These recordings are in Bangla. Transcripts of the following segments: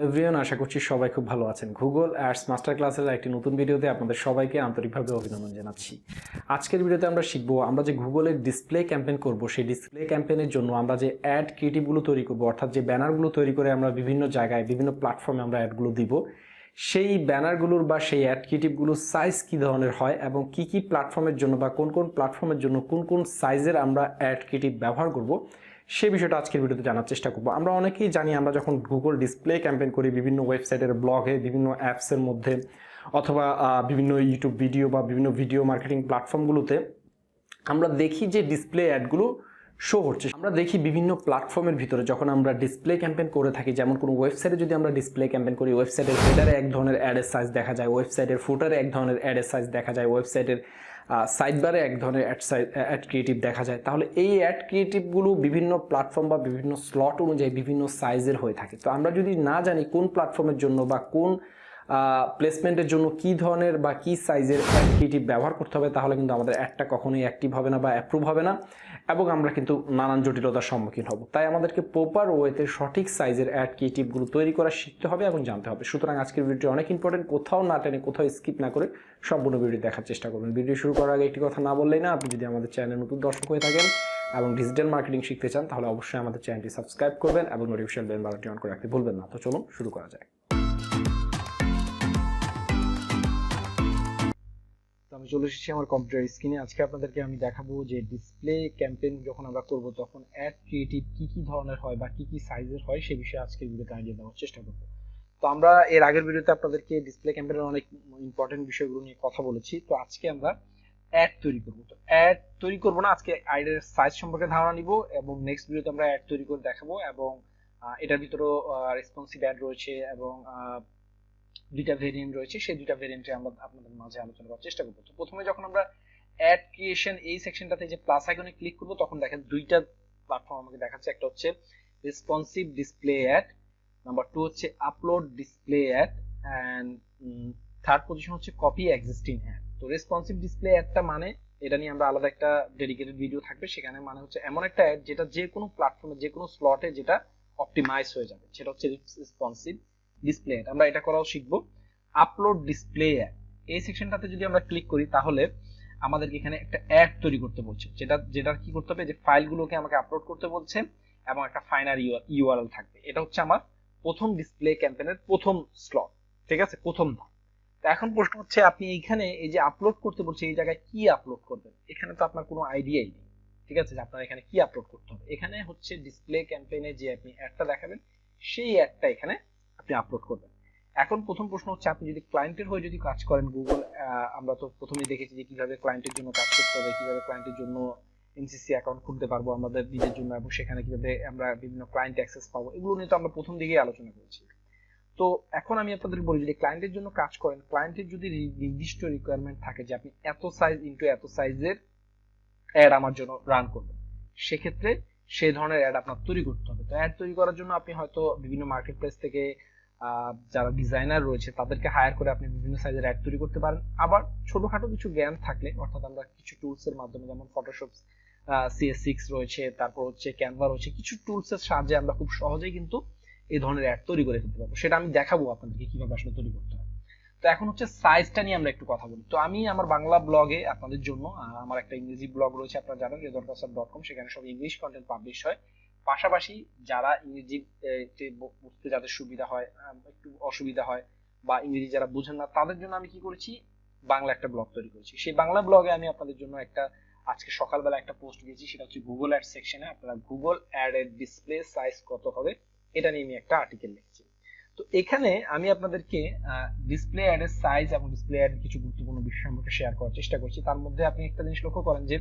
এভরিওয়ান, আশা করছি সবাই খুব ভালো আছেন। গুগল অ্যাডস মাস্টার ক্লাসের একটি নতুন ভিডিওতে আপনাদের সবাইকে আন্তরিকভাবে অভিনন্দন জানাচ্ছি। আজকের ভিডিওতে আমরা শিখবো আমরা যে গুগলের ডিসপ্লে ক্যাম্পেইন করব, সেই ডিসপ্লে ক্যাম্পেইনের জন্য আমরা যে অ্যাড ক্রিয়েটিভগুলো তৈরি করব, অর্থাৎ যে ব্যানারগুলো তৈরি করে আমরা বিভিন্ন জায়গায় বিভিন্ন প্ল্যাটফর্মে আমরা অ্যাডগুলো দিব, সেই ব্যানারগুলোর বা সেই অ্যাড ক্রিয়েটিভগুলোর সাইজ কী ধরনের হয় এবং কি কি প্ল্যাটফর্মের জন্য বা কোন কোন প্ল্যাটফর্মের জন্য কোন কোন সাইজের আমরা অ্যাড ক্রিয়েটিভ ব্যবহার করব, সেই বিষয়টা আজকের ভিডিওতে জানার চেষ্টা করব। আমরা অনেকেই জানি আমরা যখন গুগল ডিসপ্লে ক্যাম্পেইন করি বিভিন্ন ওয়েবসাইটের ব্লগে, বিভিন্ন অ্যাপসের মধ্যে, অথবা বিভিন্ন ইউটিউব ভিডিও বা বিভিন্ন ভিডিও মার্কেটিং প্ল্যাটফর্মগুলোতে আমরা দেখি যে ডিসপ্লে অ্যাডগুলো শো হচ্ছে। আমরা দেখি বিভিন্ন প্ল্যাটফর্মের ভিতরে যখন আমরা ডিসপ্লে ক্যাম্পেইন করে থাকি, যেমন কোনো ওয়েবসাইটে যদি আমরা ডিসপ্লে ক্যাম্পেইন করি, ওয়েবসাইটের হেডারে এক ধরনের অ্যাডের সাইজ দেখা যায়, ওয়েবসাইটের ফুটারে এক ধরনের অ্যাডের সাইজ দেখা যায়, ওয়েবসাইটের সাইডবারে এক ধরনের অ্যাড ক্রিয়েটিভ দেখা যায়। তাহলে এই অ্যাড ক্রিয়েটিভগুলো বিভিন্ন প্ল্যাটফর্ম বা বিভিন্ন স্লট অনুযায়ী বিভিন্ন সাইজের হয়ে থাকে। তো আমরা যদি না জানি কোন প্ল্যাটফর্মের জন্য বা কোন প্লেসমেন্টের জন্য কী ধরনের বা কী সাইজের অ্যাড ক্রিয়েটিভ ব্যবহার করতে হবে, তাহলে কিন্তু আমাদের অ্যাডটা কখনোই অ্যাক্টিভ হবে না বা অ্যাপ্রুভ হবে না, এবং আমরা কিন্তু নানান জটিলতার সম্মুখীন হব। তাই আমাদেরকে প্রপার ওয়েতে সঠিক সাইজের অ্যাড ক্রিয়েটিভগুলো তৈরি করা শিখতে হবে এবং জানতে হবে। সুতরাং আজকের ভিডিওটি অনেক ইম্পর্টেন্ট, কোথাও না টেনে কোথাও স্কিপ না করে সম্পূর্ণ ভিডিও দেখার চেষ্টা করবেন। ভিডিও শুরু করার আগে একটি কথা না বললেই না, আপনি যদি আমাদের চ্যানেলে নতুন দর্শক হয়ে থাকেন এবং ডিজিটাল মার্কেটিং শিখতে চান, তাহলে অবশ্যই আমাদের চ্যানেলটি সাবস্ক্রাইব করবেন এবং নোটিফিকেশন বেল বাটনটি অন করে রাখতে ভুলবেন না। তো চলুন শুরু করা যায়। আমি চলে এসেছি আমার কম্পিউটার স্ক্রিনে। আজকে আপনাদেরকে আমি দেখাবো যে ডিসপ্লে ক্যাম্পেইন যখন আমরা করব তখন অ্যাড ক্রিয়েটিভ কি কি ধরনের হয় বা কি কি সাইজের হয় সে বিষয়ে আজকের ভিডিওতে আইডিয়া দেওয়ার চেষ্টা করব। তো আমরা এর আগের ভিডিওতে আপনাদেরকে ডিসপ্লে ক্যাম্পেইনের অনেক ইম্পর্টেন্ট বিষয়গুলো নিয়ে কথা বলেছি। তো আজকে আমরা অ্যাড তৈরি করব। তো অ্যাড তৈরি করব না, আজকে অ্যাডের সাইজ সম্পর্কে ধারণা নিব এবং নেক্সট ভিডিওতে আমরা অ্যাড তৈরি করে দেখাবো। এবং এটার ভিতরেও রেসপন্সিভ অ্যাড রয়েছে এবং দুইটা ভেরিয়েন্ট রয়েছে, সেই দুইটা ভেরিয়েন্টে আমরা আপনাদের মাঝে আলোচনা করার চেষ্টা করব। তো প্রথমে যখন আমরা অ্যাড ক্রিয়েশন এই সেকশনটাতে যে প্লাস আইকনে ক্লিক করব, তখন দেখেন দুইটা প্ল্যাটফর্ম আমাকে দেখাচ্ছে। একটা হচ্ছে রেসপন্সিভ ডিসপ্লে অ্যাড, নাম্বার 2 হচ্ছে upload display ad, and third position হচ্ছে কপি এক্সিস্টিং অ্যাড। তো রেসপন্সিভ ডিসপ্লে অ্যাডটা মানে, এটা নিয়ে আমরা আলাদা একটা ডেডিকেটেড ভিডিও থাকবে, সেখানে মানে হচ্ছে এমন একটা অ্যাড যেটা যে কোনো প্ল্যাটফর্মে যে কোনো স্লটে যেটা অপটিমাইজ হয়ে যাবে, সেটা হচ্ছে রেসপন্সিভ ডিসপ্লে অ্যাড। আমরা এটা করাও শিখবো। আপলোড ডিসপ্লে অ্যাড এই সেকশনটাতে যদি আমরা ক্লিক করি, তাহলে আমাদেরকে এখানে একটা অ্যাড তৈরি করতে বলছে, যেটা কি করতে হবে, যে ফাইলগুলোকে আমাকে আপলোড করতে বলছে এবং একটা ফাইনাল ইউআরএল থাকবে। এটা হচ্ছে আমার প্রথম ডিসপ্লে ক্যাম্পেইনের প্রথম স্লট, ঠিক আছে, প্রথম ধাপ। তো এখন প্রশ্ন হচ্ছে, আপনি এইখানে এই যে আপলোড করতে বলছে, এই জায়গায় কি আপলোড করবেন? এখানে তো আপনার কোনো আইডিয়াই নেই, ঠিক আছে, যে আপনার এখানে কি আপলোড করতে হবে। এখানে হচ্ছে ডিসপ্লে ক্যাম্পেইনে যে আপনি অ্যাডটা দেখাবেন, সেই অ্যাডটা এখানে আপনি আপলোড করবেন। এখন প্রথম প্রশ্ন হচ্ছে, আপনি যদি ক্লায়েন্টের হয়ে যদি কাজ করেন, গুগল আমরা তো প্রথমেই দেখেছি যে কিভাবে ক্লায়েন্টের জন্য কাজ করতে হবে, কিভাবে ক্লায়েন্টের জন্য এনসিসি অ্যাকাউন্ট খুলতে পারবো আমাদের নিজের জন্য, এবং সেখানে কিভাবে আমরা বিভিন্ন ক্লায়েন্ট অ্যাক্সেস পাবো, এগুলো নিয়ে তো আমরা প্রথম দিকেই আলোচনা করেছি। তো এখন আমি আপনাদের বলি, যদি ক্লায়েন্টের জন্য কাজ করেন, ক্লায়েন্টের যদি নির্দিষ্ট রিকোয়ারমেন্ট থাকে যে আপনি এত সাইজ ইনটু এত সাইজের অ্যাড আমার জন্য রান করবেন, সেক্ষেত্রে সেই ধরনের অ্যাড আপনার তৈরি করতে হবে। তো অ্যাড তৈরি করার জন্য আপনি হয়তো বিভিন্ন মার্কেট প্লেস থেকে যারা ডিজাইনার রয়েছে তাদেরকে হায়ার করে আপনি বিভিন্ন সাইজের অ্যাড তৈরি করতে পারেন। আবার ছোটখাটো কিছু জ্ঞান থাকলে, অর্থাৎ আমরা কিছু টুলসের মাধ্যমে, যেমন ফটোশপ CS6 রয়েছে, তারপর হচ্ছে ক্যানভা রয়েছে, কিছু টুলসের সাহায্যে আমরা খুব সহজেই কিন্তু এই ধরনের অ্যাড তৈরি করে ফেলতে পারবো। সেটা আমি দেখাবো আপনাদেরকে কিভাবে আসলে তৈরি করতে হবে। তো এখন হচ্ছে সাইজটা নিয়ে আমরা একটু কথা বলি। তো আমি আমার বাংলা ব্লগে আপনাদের জন্য, আমার একটা ইংরেজি ব্লগ রয়েছে, আপনারা জানেন, redoankawsar.com, সেখানে সব ইংলিশ কন্টেন্ট পাবলিশ হয়। পাশাপাশি যারা ইংরেজি বুঝতে যাদের সুবিধা হয়, একটু অসুবিধা হয়, বা ইংরেজি যারা বুঝেন না, তাদের জন্য আমি কি করেছি, বাংলা একটা ব্লগ তৈরি করেছি। সেই বাংলা ব্লগে আমি আপনাদের জন্য আজকে সকালবেলা একটা পোস্ট দিয়েছি, সেটা হচ্ছে গুগল অ্যাড সেকশনে আপনারা গুগল অ্যাড এর ডিসপ্লে সাইজ কত হবে এটা নিয়ে আমি একটা আর্টিকেল লিখেছি। তো এখানে আমি আপনাদেরকে ডিসপ্লে অ্যাডের সাইজ এবং ডিসপ্লে অ্যাডের কিছু গুরুত্বপূর্ণ বিষয় সম্পর্কে শেয়ার করার চেষ্টা করছি। তার মধ্যে আপনি একটা জিনিস লক্ষ্য করেন যে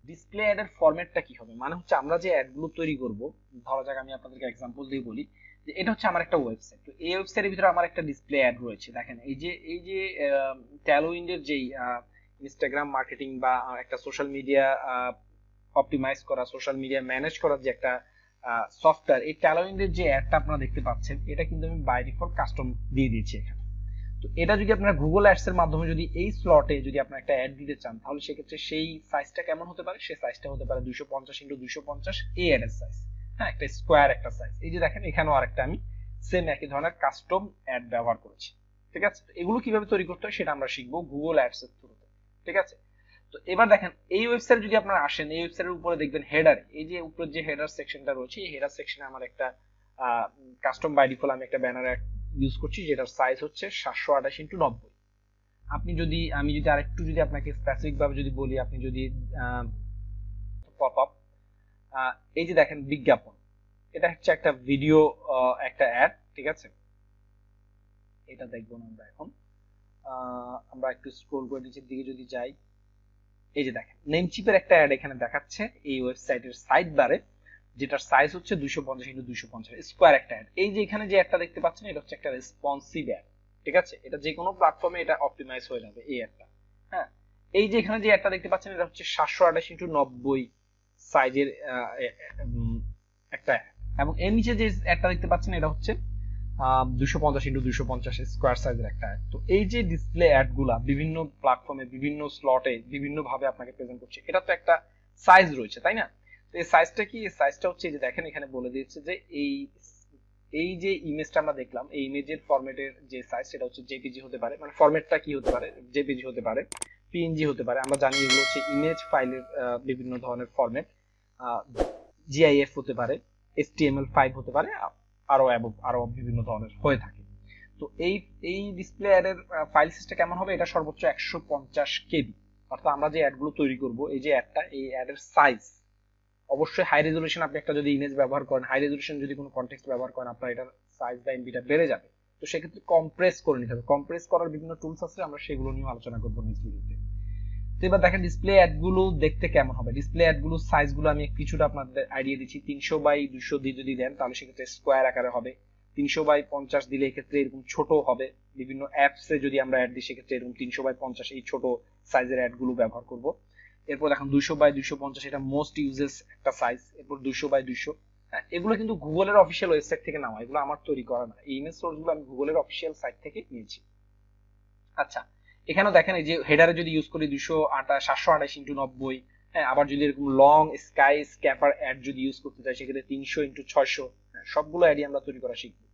ডিসপ্লে অ্যাডের ফরম্যাটটা কি হবে। মানে হচ্ছে আমরা যে অ্যাডগুলো তৈরি করব, ধরা যাক আমি আপনাদেরকে এক্সাম্পল দিয়ে বলি যে এটা হচ্ছে আমার একটা ওয়েবসাইট। তো এই ওয়েবসাইটের ভিতরে আমার একটা ডিসপ্লে অ্যাড রয়েছে। দেখেন এই যে ট্যালোইন্ডের যেই ইনস্টাগ্রাম মার্কেটিং বা একটা সোশ্যাল মিডিয়া অপটিমাইজ করা, সোশ্যাল মিডিয়া ম্যানেজ করার যে একটা সফটওয়্যার, এই ট্যালোইন্ডের যে অ্যাডটা আপনারা দেখতে পাচ্ছেন, এটা কিন্তু আমি বাই ডিফল্ট কাস্টম দিয়ে দিয়েছি এখানে। তো এটা যদি আপনারা গুগল অ্যাডস এর মাধ্যমে যদি এই স্লটে যদি আপনারা একটা অ্যাড দিতে চান, তাহলে সেক্ষেত্রে সেই সাইজটা কেমন হতে পারে? সেই সাইজটা হতে পারে 250 × 250 এই অ্যাডের সাইজ। হ্যাঁ, একটা স্কোয়ার একটা সাইজ। এই যে দেখেন, এখানেও আরেকটা আমি সেম একই ধরনের কাস্টম অ্যাড ব্যবহার করেছি। ঠিক আছে, এগুলো কিভাবে তৈরি করতে হয় সেটা আমরা শিখবো গুগল অ্যাডস এর থ্রুতে। ঠিক আছে, তো এবার দেখেন এই ওয়েবসাইটে যদি আপনারা আসেন, এই ওয়েবসাইটের উপরে দেখবেন হেডার, এই যে উপরে যে হেডার সেকশনটা রয়েছে, এই হেডার সেকশনে আমার একটা কাস্টম বাই ডিফল্ট আমি একটা ব্যানার ইউজ করছি, যেটার সাইজ হচ্ছে 728x90। আমি যদি আরেকটু যদি আপনাকে স্পেসিফিক ভাবে যদি বলি, আপনি যদি পপ আপ, এই যে দেখেন বিজ্ঞাপন, এটা হচ্ছে একটা ভিডিও, একটা অ্যাড। ঠিক আছে, এটা দেখবো না আমরা এখন। আমরা একটু স্ক্রল করে নিচের দিকে যদি যাই, এই যে দেখেন নেমচিপের একটা অ্যাড এখানে দেখাচ্ছে এই ওয়েবসাইটের সাইড বারে, যেটার সাইজ হচ্ছে 250x250 স্কোয়ার একটা অ্যাড। এই যে এখানে যে অ্যাডটা দেখতে পাচ্ছেন, এটা হচ্ছে একটা রেসপন্সিভ অ্যাড। ঠিক আছে, এটা যে কোনো প্ল্যাটফর্মে এটা অপটিমাইজ হয়ে যাবে এই অ্যাডটা। হ্যাঁ, এই যে এখানে যে অ্যাডটা দেখতে পাচ্ছেন, এটা হচ্ছে 728x90 সাইজের একটা অ্যাড, এবং এর নিচে যে অ্যাডটা দেখতে পাচ্ছেন, এটা হচ্ছে 250x250 স্কোয়ার সাইজের একটা অ্যাড। তো এই যে ডিসপ্লে অ্যাড গুলা বিভিন্ন প্ল্যাটফর্মে বিভিন্ন স্লটে বিভিন্ন ভাবে আপনাকে প্রেজেন্ট করছে, এটা তো একটা সাইজ রয়েছে, তাই না? তো এই সাইজটা কি? এই সাইজটা হচ্ছে, যে দেখেন এখানে বলে দিয়েছে যে এই যে ইমেজটা আমরা দেখলাম, এই ইমেজের ফরম্যাটের যে সাইজ সেটা হচ্ছে জেপিজি হতে পারে, মানে ফরম্যাটটা কি হতে পারে, জেপিজি হতে পারে, পিএনজি হতে পারে। আমরা জানি এগুলো হচ্ছে ইমেজ ফাইলের বিভিন্ন ধরনের ফরম্যাট, জিআইএফ হতে পারে, HTML5 হতে পারে, আরো বিভিন্ন ধরনের হয়ে থাকে। তো এই ডিসপ্লে অ্যাডের ফাইল সাইজটা কেমন হবে? এটা সর্বোচ্চ 150 কেবি। অর্থাৎ আমরা যে অ্যাডগুলো তৈরি করব, এই যে অ্যাডটা, এই অ্যাডের সাইজ অবশ্যই হাই রেজলিউশন, আপনি একটা যদি ইমেজ ব্যবহার করেন, হাই রেজলিউশন যদি কোনো কনটেক্সট ব্যবহার করেন, আপনার এটার সাইজ বা এমবিটা বেড়ে যাবে। তো সেক্ষেত্রে কম্প্রেস করে নিতে হবে। কম্প্রেস করার বিভিন্ন টুলস আছে, আমরা সেগুলো নিয়ে আলোচনা করবো নেক্সট ভিডিওতে। তো এবার দেখেন ডিসপ্লে অ্যাড গুলো দেখতে কেমন হবে। ডিসপ্লে অ্যাড গুলো সাইজ গুলো আমি কিছুটা আপনাদের আইডিয়া দিচ্ছি। 300x200 দিয়ে যদি দেন, তাহলে সেক্ষেত্রে স্কোয়ার আকারে হবে। 300x50 দিলে এক্ষেত্রে এরকম ছোট হবে। বিভিন্ন অ্যাপসে যদি আমরা অ্যাড দিই, সেক্ষেত্রে এরকম 300x50 এই ছোট সাইজের অ্যাড গুলো ব্যবহার করব। এরপর দেখুন 200x250, এটা মোস্ট ইউজেস একটা সাইজ। এরপর 200x200, এগুলো কিন্তু গুগলের অফিসিয়াল ওয়েবসাইট থেকে নেওয়া, এগুলো আমার তৈরি করা না। এই ইমেজ সোর্স গুলো আমি গুগলের অফিসিয়াল সাইট থেকে নিয়েছি। আচ্ছা, এখানেও দেখেন এই যে হেডারে যদি ইউজ করি 728x90, হ্যাঁ, আবার যদি এরকম লং স্কাই স্ক্যাপার অ্যাড যদি ইউজ করতে চাই, সেক্ষেত্রে 300x600, সবগুলো অ্যাডই আমরা তৈরি করা শিখবো।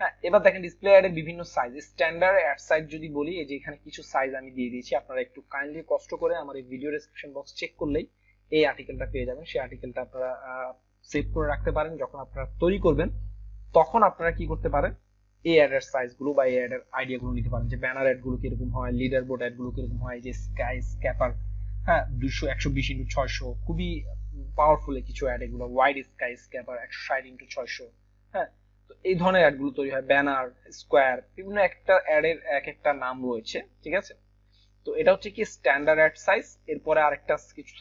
হ্যাঁ, এবার দেখেন ডিসপ্লে অ্যাডের বিভিন্ন সাইজ। স্ট্যান্ডার্ড অ্যাড সাইজ যদি বলি, এই যে এখানে কিছু সাইজ আমি দিয়ে দিয়েছি, আপনারা একটু কাইন্ডলি কষ্ট করে আমার এই ভিডিও ডেসক্রিপশন বক্স চেক করলেই এই আর্টিকেলটা পেয়ে যাবেন। সেই আর্টিকেলটা আপনারা সেভ করে রাখতে পারেন। যখন আপনারা তৈরি করবেন, তখন আপনারা কি করতে পারেন, এই অ্যাডের সাইজ গুলো বা এই অ্যাডের আইডিয়া গুলো নিতে পারেন, যে ব্যানার অ্যাড গুলো কিরকম হয়, লিডার বোর্ড অ্যাড গুলো কিরকম হয়, যে স্কাই স্ক্যাপার, হ্যাঁ, 120x600, খুবই পাওয়ারফুল কিছু অ্যাড এগুলো। ওয়াইড স্কাই স্ক্যাপার 160x600, হ্যাঁ। তো এই ধরনের অ্যাড গুলো তৈরি হয়। ব্যানার, স্কোয়ার, বিভিন্ন একটা অ্যাডের এক একটা নাম রয়েছে। ঠিক আছে, তো এটা হচ্ছে কি স্ট্যান্ডার্ড অ্যাড সাইজ। এরপরে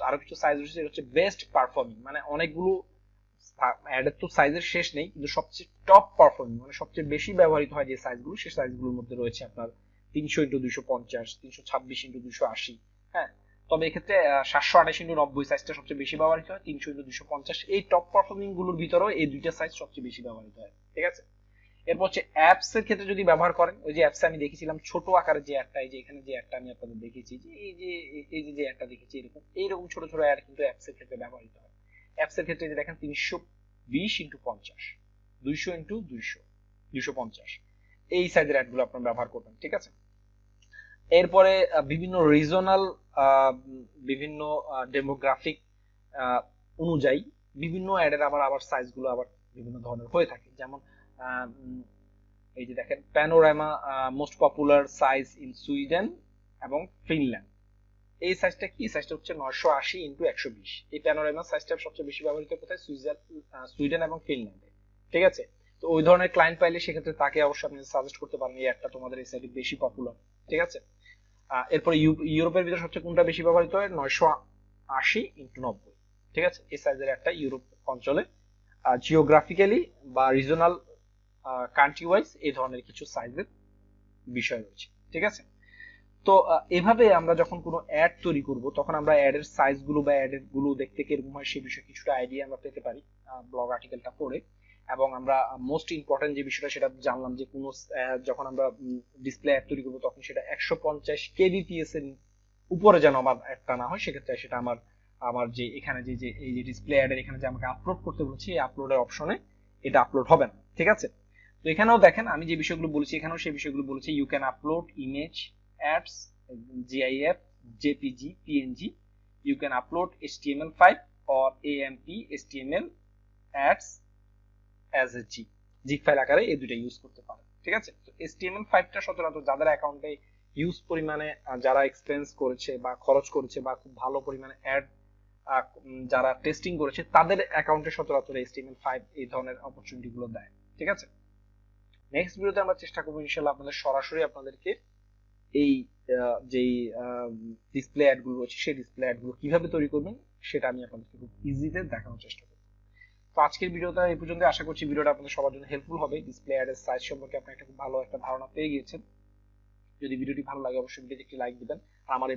আরো কিছু সাইজ রয়েছে, এটা হচ্ছে বেস্ট পারফর্মিং, মানে অনেকগুলো অ্যাডের তো সাইজের শেষ নেই, কিন্তু সবচেয়ে টপ পারফর্মিং, মানে সবচেয়ে বেশি ব্যবহৃত হয় যে সাইজগুলো, সেই সাইজগুলোর মধ্যে রয়েছে আপনার 300x250, 326x280, হ্যাঁ। তবে এক্ষেত্রে 728x90 সাইজটা সবচেয়ে বেশি ব্যবহৃত হয়। 300x250, এই টপ পারফর্মিং গুলোর ভিতরেও এই দুইটা সাইজ সবচেয়ে বেশি ব্যবহৃত হয়। ঠিক আছে, এরপর হচ্ছে অ্যাপস এর ক্ষেত্রে যদি ব্যবহার করেন, ওই যে অ্যাপসে আমি দেখেছিলাম ছোট আকারের যে অ্যাডটা, এই যে এখানে যে অ্যাডটা আমি আপনাদের দেখেছি, যে এই যে অ্যাডটা দেখেছি, এইরকম ছোট ছোট অ্যাড কিন্তু অ্যাপস এর ক্ষেত্রে ব্যবহৃত হয়। অ্যাপস এর ক্ষেত্রে যে দেখেন 320x50, 200x200, 250, এই সাইজের অ্যাড গুলো আপনারা ব্যবহার করবেন। ঠিক আছে, এরপরে বিভিন্ন রিজনাল, বিভিন্ন ডেমোগ্রাফিক অনুযায়ী বিভিন্ন অ্যাডের আবার সাইজ গুলো আবার বিভিন্ন ধরনের হয়ে থাকে। যেমন এই যে দেখেন panorama most popular size in Sweden এবং ফিনল্যান্ড। এই সাইজটা কি? সাইজটা হচ্ছে 980x120। এই প্যানোরামা সাইজটা সবচেয়ে বেশি ব্যবহৃত কোথায়? সুইডেন এবং ফিনল্যান্ডে। ঠিক আছে, তো ওই ধরনের ক্লায়েন্ট পাইলে সেক্ষেত্রে তাকে অবশ্যই আপনি সাজেস্ট করতে পারেন, এই অ্যাডটা তোমাদের এই সাইডে বেশি পপুলার। ঠিক আছে, এরপরে ইউরোপের ভিতরে সবচেয়ে কোনটা বেশি ব্যবহৃত হয়? 980x90। ঠিক আছে, এই সাইজের একটা ইউরোপ অঞ্চলে জিওগ্রাফিক্যালি বা রিজনাল কান্ট্রি ওয়াইজ এই ধরনের কিছু সাইজের বিষয় রয়েছে। ঠিক আছে, তো এভাবে আমরা যখন কোনো অ্যাড তৈরি করব, তখন আমরা অ্যাডের সাইজ গুলো বা অ্যাডের গুলো দেখতে কিরকম হয় সেই বিষয়ে কিছুটা আইডিয়া আমরা পেতে পারি ব্লগ আর্টিকেলটা পড়ে। এবং আমরা মোস্ট ইম্পর্টেন্ট যে বিষয়টা সেটা জানলাম, যে কোনো যখন আমরা ডিসপ্লে অ্যাড তৈরি করবো, তখন সেটা 150 kbps এর উপরে যেন আমার অ্যাডটা না হয়। সেক্ষেত্রে সেটা আমার যে এখানে এই যে ডিসপ্লে অ্যাডের এখানে যে আমাকে আপলোড করতে বলছি, এই আপলোডের অপশনে এটা আপলোড হবে না। ঠিক আছে, তো তো এখানেও দেখেন আমি যে বিষয়গুলো বলেছি এখানেও সেই বিষয়গুলো বলেছি। You can upload image, ads, GIF, JPG, PNG. You can upload HTML5 or AMP HTML ads as a zip file আকারে এই দুটো ইউজ করতে পারেন। ঠিক আছে, তো HTML5টা সচরাচর যাদের অ্যাকাউন্টে হিউজ পরিমাণে যারা এক্সপেন্স করেছে বা খরচ করেছে বা খুব ভালো পরিমাণে অ্যাড যারা টেস্টিং করেছে তাদের অ্যাকাউন্টে সচরাচর HTML5 এই ধরনের অপরচুনিটি গুলো দেয়। ঠিক আছে, নেক্সট ভিডিওতে আমরা চেষ্টা করবো ইনশাআল্লাহ আপনাদের সরাসরি আপনাদেরকে এই যেই ডিসপ্লে অ্যাড গুলো রয়েছে সেই ডিসপ্লে অ্যাড গুলো কিভাবে তৈরি করবেন সেটা আমি আপনাদেরকে খুব ইজিতে দেখানোর চেষ্টা করব। তো আজকের ভিডিওটা এই পর্যন্ত, আশা করছি ভিডিওটা আপনাদের সবার জন্য হেল্পফুল হবে। ডিসপ্লে অ্যাড এর সাইজ সম্পর্কে আপনি একটা খুব ভালো একটা ধারণা পেয়ে গিয়েছেন। যদি ভিডিওটি ভালো লাগে অবশ্যই ভিডিওতে একটি লাইক দিবেন। আর আমার